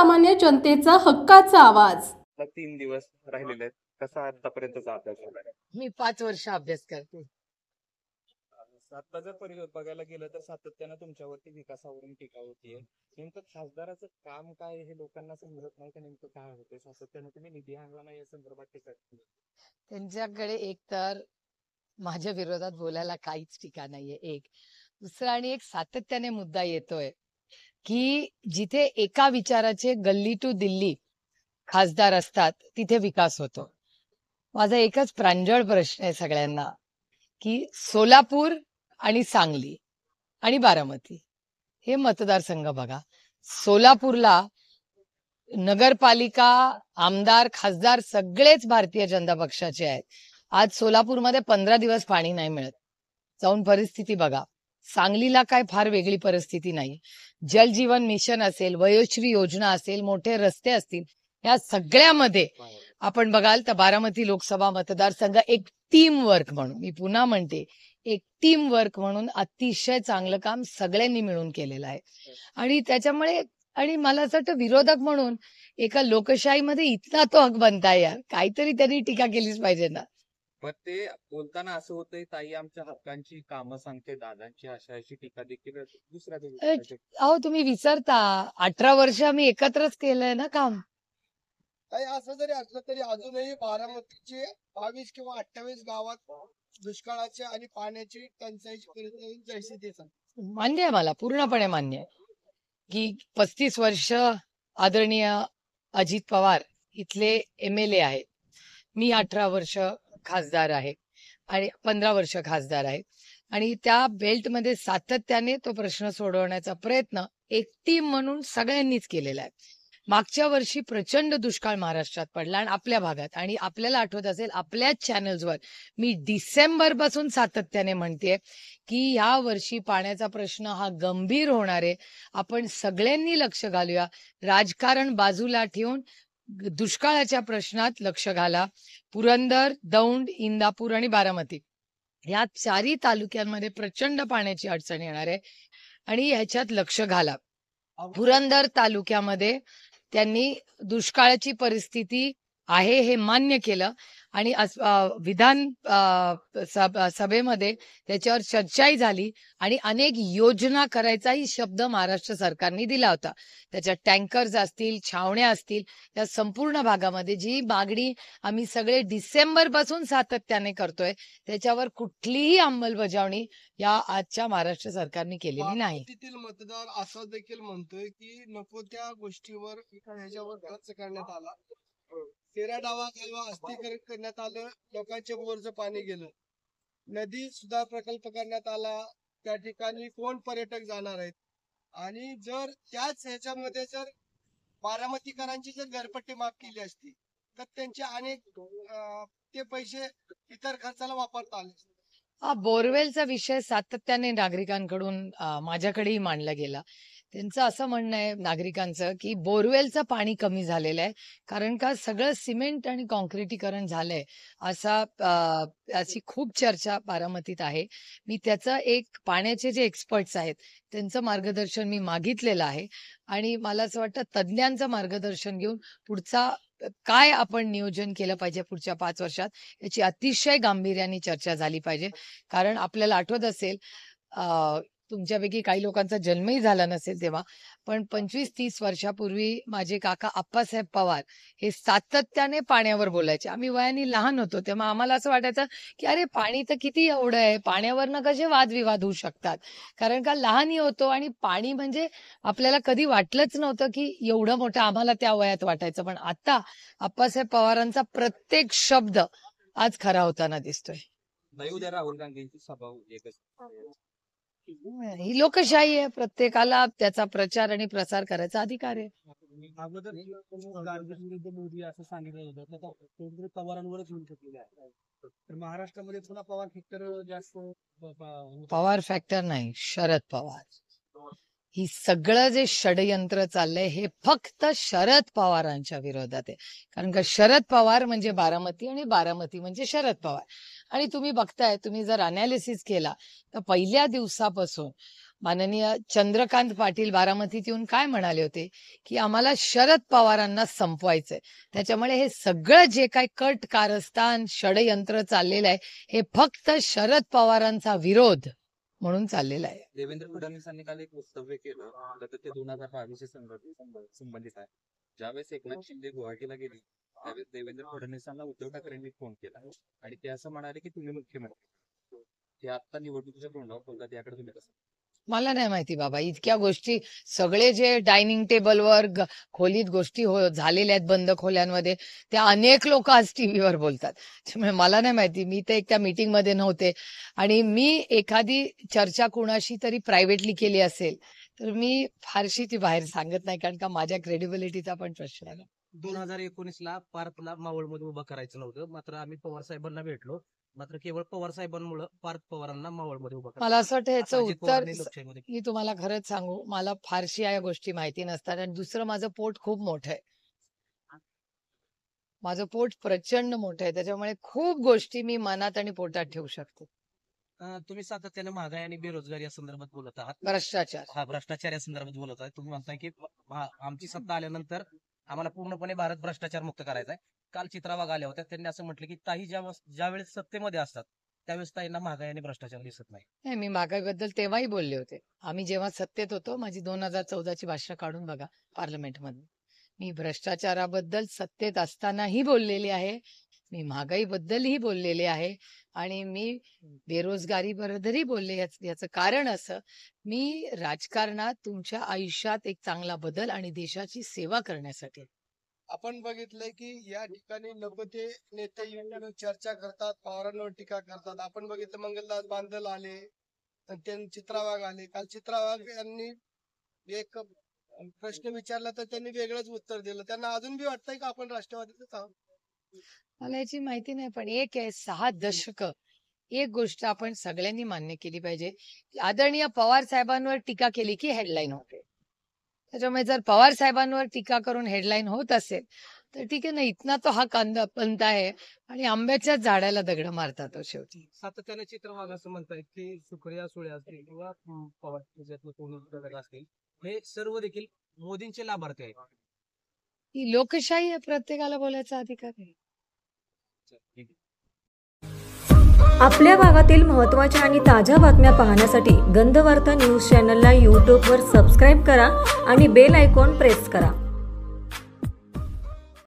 सर्वसामान्य जनतेचा हक्काचा आवाज. 3 दिवस राहिलेले आहेत. कसा आतापर्यंतचा अभ्यास झालाय? मी 5 वर्ष अभ्यास करते. आता जर बघायला गेलं तर सातत्यानं तुमच्यावरती विकासावरून टीका होतीये. नेमकं खासदाराचं काम काय हे लोकांना समजत नाही का? नेमकं काय होतंय? सातत्यानं तुम्ही निधी आणला नाही या संदर्भात टीका केली. त्यांच्याकडे एक तर माझ्या विरोधात बोलायला काहीच टीका नाहीये. एक दुसरा आणि एक सातत्याने मुद्दा येतोय की जिथे एका विचाराचे गल्ली टू दिल्ली खासदार असतात तिथे विकास होतो. माझा एकच प्रांजळ प्रश्न आहे सगळ्यांना की सोलापूर आणि सांगली आणि बारामती हे मतदारसंघ बघा. सोलापूरला नगरपालिका, आमदार, खासदार सगळेच भारतीय जनता पक्षाचे आहेत. आज सोलापूरमध्ये 15 दिवस पाणी नाही मिळत. जाऊन परिस्थिती बघा. सांगलीला काय फार वेगळी परिस्थिती नाही. जल जीवन मिशन असेल, वयोश्री योजना असेल, मोठे रस्ते असतील, या सगळ्यामध्ये आपण बघाल तर बारामती लोकसभा मतदारसंघ एक टीम वर्क म्हणून, मी पुन्हा म्हणते, एक टीम वर्क म्हणून अतिशय चांगलं काम सगळ्यांनी मिळून केलेलं आहे. आणि त्याच्यामुळे आणि मला असं वाटतं विरोधक म्हणून एका लोकशाहीमध्ये इथला तो हक बनताय यार, काहीतरी त्यांनी टीका केलीच पाहिजे ना. पण ते बोलताना असं होतंय, ताई आमच्या हक्कांची कामं सांगते, दादांची अशी टीका देखील दुसऱ्या अहो तुम्ही विसरता 18 वर्ष आम्ही एकत्रच केलंय ना काम. काही असं जरी असलं तरी अजूनही बारामतीचे 22 किंवा 28 गावात दुष्काळाचे आणि पाण्याची टंचाईची परिस्थिती जैसे ते मान्य आहे, मला पूर्णपणे मान्य आहे की 35 वर्ष आदरणीय अजित पवार इथले MLA आहेत. मी 18 वर्ष खासदार आहे आणि 15 वर्ष खासदार आहे आणि त्या बेल्टमध्ये सातत्याने तो प्रश्न सोडवण्याचा प्रयत्न एक टीम म्हणून सगळ्यांनीच केलेला आहे. मागच्या वर्षी प्रचंड दुष्काळ महाराष्ट्रात पडला आणि आपल्या भागात, आणि आपल्याला आठवत असेल आपल्याच चॅनल्सवर मी डिसेंबर पासून सातत्याने म्हणतेय की या वर्षी पाण्याचा प्रश्न हा गंभीर होणार आहे. आपण सगळ्यांनी लक्ष घालूया. राजकारण बाजूला ठेवून दुष्काळाच्या प्रश्नात लक्ष घाला. पुरंदर, दौंड, इंदापूर आणि बारामती या 4ही तालुक्यांमध्ये प्रचंड पाण्याची अडचण येणार आहे आणि ह्याच्यात लक्ष घाला. पुरंदर तालुक्यामध्ये त्यांनी दुष्काळाची परिस्थिती आहे हे मान्य केलं आणि विधान सभेमध्ये त्याच्यावर चर्चाही झाली आणि अनेक योजना करायचाही शब्द महाराष्ट्र सरकारने दिला होता. त्याच्यात टँकर्स असतील, छावण्या असतील, या संपूर्ण भागामध्ये जी मागणी आम्ही सगळे डिसेंबर पासून सातत्याने करतोय त्याच्यावर कुठलीही अंमलबजावणी या आजच्या महाराष्ट्र सरकारने केलेली नाही. तिथील मतदार असं देखील म्हणतोय की नको त्या गोष्टीवर ह्याच्यावर खर्च करण्यात आला. तेरा डावा कालवा अस्थिकरण करण्यात आलं, लोकांच्या बोरचं पाणी गेलं, नदी सुधार प्रकल्प करण्यात आला, त्या ठिकाणी कोण पर्यटक जाणार आहेत, आणि जर त्याच ह्याच्यामध्ये जर बारामतीकरांची जर घरपट्टी माफ केली असती तर त्यांचे अनेक ते पैसे इतर खर्चाला वापरता आले. बोरवेलचा विषय सातत्याने नागरिकांकडून माझ्याकडेही मांडला गेला. त्यांचं असं म्हणणं आहे नागरिकांचं की बोरवेलचं पाणी कमी झालेलं आहे कारण का सगळं सिमेंट आणि कॉन्क्रिटीकरण झालंय अशी खूप चर्चा बारामतीत आहे. मी त्याचं एक पाण्याचे जे एक्सपर्ट्स आहेत त्यांचं मार्गदर्शन मी मागितलेलं आहे आणि मला असं वाटतं तज्ज्ञांचं मार्गदर्शन घेऊन पुढचा काय आपण नियोजन केलं पाहिजे पुढच्या 5 वर्षात याची अतिशय गांभीर्याने चर्चा झाली पाहिजे. कारण आपल्याला आठवत असेल तुमच्यापैकी काही लोकांचा जन्मही झाला नसेल तेव्हा, पण 25-30 वर्षापूर्वी माझे काका आप्पासाहेब पवार हे सातत्याने पाण्यावर बोलायचे. आम्ही वयाने लहान होतो तेव्हा आम्हाला असं वाटायचं की अरे पाणी तर किती एवढं आहे, पाण्यावरनं कसे वादविवाद होऊ शकतात. कारण का लहानही होतो आणि पाणी म्हणजे आपल्याला कधी वाटलंच नव्हतं की एवढं मोठं आम्हाला त्या वयात वाटायचं. पण आता आप्पासाहेब पवारांचा प्रत्येक शब्द आज खरा होताना दिसतोय. नाही उद्या राहुल गांधींची सभा होती. ही लोकशाही आहे, प्रत्येकाला त्याचा प्रचार आणि प्रसार करायचा अधिकार आहे. अगोदर मोदी असं सांगितलं होतं पवारांवरच होऊ शकलेलं आहे. तर महाराष्ट्रामध्ये पुन्हा पवार फॅक्टर जास्त. पवार फॅक्टर नाही, शरद पवार. ही सगळं जे षडयंत्र चाललंय हे फक्त शरद पवारांच्या विरोधात आहे. कारण का शरद पवार म्हणजे बारामती आणि बारामती म्हणजे शरद पवार. आणि तुम्ही बघताय, तुम्ही जर अनालिसिस केला तर पहिल्या दिवसापासून माननीय चंद्रकांत पाटील बारामतीत येऊन काय म्हणाले होते की आम्हाला शरद पवारांना संपवायचंय. त्याच्यामुळे हे सगळं जे काही कट कारस्थान षडयंत्र चाललेलं आहे हे फक्त शरद पवारांचा विरोध म्हणून चाललेलं आहे. देवेंद्र फडणवीसांनी काल एक वक्तव्य केलं तर ते 2022 संबंधित आहे. ज्यावेळेस एकनाथ शिंदे गुवाहाटीला गेली त्यावेळेस देवेंद्र फडणवीसांना उद्धव ठाकरेंनी फोन केला आणि ते असं म्हणाले की तुम्ही मुख्यमंत्री. ते आता निवडणुकीच्या तोंडावर बोलतात, याकडे तुम्ही कसं? मला नाही माहिती बाबा, इतक्या गोष्टी सगळे जे डायनिंग टेबलवर खोलीत गोष्टी झालेल्या आहेत बंद खोल्यांमध्ये, त्या अनेक लोक आज टीव्हीवर बोलतात. त्यामुळे मला नाही माहिती, मी तर एक त्या मीटिंग मध्ये नव्हते. आणि मी एखादी चर्चा कुणाशी तरी प्रायव्हेटली केली असेल तर मी फारशी ती बाहेर सांगत नाही, कारण का माझ्या क्रेडिबिलिटीचा पण प्रश्न आहे. 2019ला पार्थला मावळमध्ये उभं करायचं नव्हतं, मात्र आम्ही पवार साहेबांना भेटलो. मात्र केवळ पवार साहेबांमुळे पार्थ पवारांना मावळमध्ये उभं मला असं वाटतं ह्याचं अजित उत्तर पवारांनी लोकशाहीमध्ये मी तुम्हाला खरंच सांगू, मला फारशी या गोष्टी माहिती नसतात. आणि दुसरं, माझं पोट खूप मोठं आहे. माझं पोट प्रचंड मोठं आहे, त्याच्यामुळे खूप गोष्टी मी मनात आणि पोटात ठेवू शकते. तुम्ही सातत्याने महागाई आणि बेरोजगारी या संदर्भात बोलत आहात. भ्रष्टाचार, हा, भ्रष्टाचार या संदर्भात बोलत आहे. तुम्ही म्हणताय की आमची सत्ता आल्यानंतर आम्हाला पूर्णपणे भारत भ्रष्टाचार मुक्त करायचा आहे. काल चित्रा वाघ आल्या होत्या, त्यांनी असं म्हटलं की ताई ज्यावेळेस सत्तेमध्ये असतात त्यावेळेस ताईंना महागाई आणि भ्रष्टाचार दिसत नाही. नाही, मी महागाईबद्दल तेव्हाही बोलले होते. आम्ही जेव्हा सत्तेत होतो, माझी 2014ची भाषणं काढून बघा पार्लमेंटमध्ये. मी भ्रष्टाचाराबद्दल सत्तेत असतानाही बोललेली आहे, मी महागाईबद्दलही बोललेले आहे, आणि मी बेरोजगारीबद्दलही बोलले. याचं कारण असं, मी राजकारणात तुमच्या आयुष्यात एक चांगला बदल आणि देशाची सेवा करण्यासाठी. आपण बघितलंय की या ठिकाणी नको ते नेते येऊन चर्चा करतात, पवारांवर टीका करतात. आपण बघितलं मंगलदास बांदल आले, त्यांनी चित्रा वाघ आले. काल चित्रा वाघ यांनी एक प्रश्न विचारला तर त्यांनी वेगळंच उत्तर दिलं. त्यांना अजून बी वाटतंय की आपण राष्ट्रवादीच आहोत. मला याची माहिती नाही, पण एक आहे, 6 दशक एक गोष्ट आपण सगळ्यांनी मान्य केली पाहिजे. आदरणीय पवार साहेबांवर टीका केली की हेडलाईन होते. त्याच्यामुळे जर पवार साहेबांवर टीका करून हेडलाईन होत असेल तर ठीक आहे ना, इथना तो हा कांदा पंत आहे आणि आंब्याच्याच झाडाला दगड मारतात तो शेवटी. सातत्याने चित्रा वाघ असं म्हणतायत की सुप्रिया सुळे असतील किंवा पवार त्याच्यातलं कोणी घटक असतील, हे सर्व देखील मोदींचे लाभार्थी आहेत. ही लोकशाही आहे, प्रत्येकाला बोलायचा अधिकार आहे. आपल्या भागातील महत्त्वाच्या आणि ताज्या बातम्या पाहण्यासाठी गंधवार्ता न्यूज चॅनलला यूट्यूबवर सबस्क्राईब करा आणि बेल आयकॉन प्रेस करा.